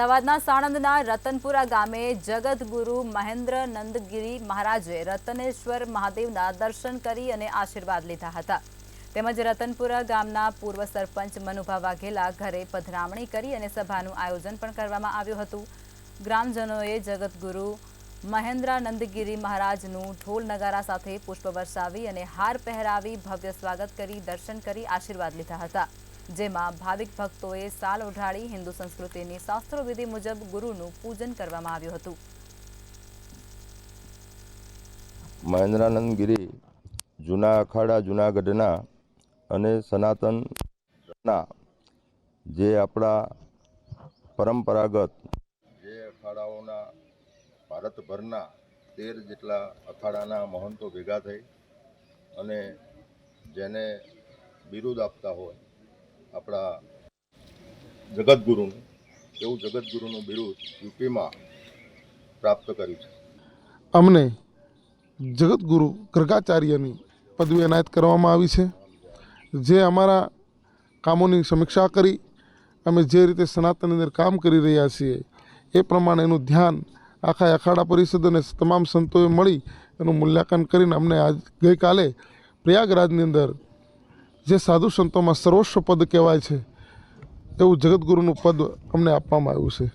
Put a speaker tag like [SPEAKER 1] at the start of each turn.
[SPEAKER 1] અમદાવાદના સાણંદના રતનપુરા ગામે જગતગુરુ મહેન્દ્ર નંદગીરી મહારાજે રતનેશ્વર મહાદેવના દર્શન કરી અને આશીર્વાદ લીધા હતા. તેમજ રતનપુરા ગામના પૂર્વ સરપંચ મનુભા વાઘેલા ઘરે પધરામણી કરી અને સભાનું આયોજન પણ કરવામાં આવ્યું હતું. ગ્રામજનોએ જગતગુરુ મહેન્દ્રાનંદગીરી મહારાજનું ઢોલ નગારા સાથે પુષ્પ વર્ષાવી અને હાર પહેરાવી ભવ્ય સ્વાગત કરી દર્શન કરી આશીર્વાદ લીધા હતા. જેમાં ભાવિક ભક્તોએ સાલ ઓઢાડી હિન્દુ સંસ્કૃતિની શાસ્ત્રોવિધિ મુજબ ગુરુનું પૂજન કરવામાં આવ્યું હતું.
[SPEAKER 2] મહેન્દ્રાનંદગીરી જૂના અખાડા જૂનાગઢના અને સનાતનના જે આપણા પરંપરાગત જે અખાડાઓના ભારતભરના 13 જેટલા અખાડાના મહંતો ભેગા થઈ અને જેને બિરુદ આપતા હોય આપણા જગતગુરુનું, એવું જગતગુરુનું બિરુદ યુપીમાં પ્રાપ્ત કર્યું છે.
[SPEAKER 3] અમને જગતગુરુ ગર્ગાચાર્યની પદવી એનાયત કરવામાં આવી છે, જે અમારા કામોની સમીક્ષા કરી અમે જે રીતે સનાતનની અંદર કામ કરી રહ્યા છીએ એ પ્રમાણેનું ધ્યાન આખા અખાડા પરિષદ અને તમામ સંતોએ મળી એનું મૂલ્યાંકન કરીને અમને ગઈકાલે પ્રયાગરાજની અંદર જે સાધુ સંતોમાં સર્વસ્વ પદ કહેવાય છે એવું જગતગુરુનું પદ અમને આપવામાં આવ્યું છે.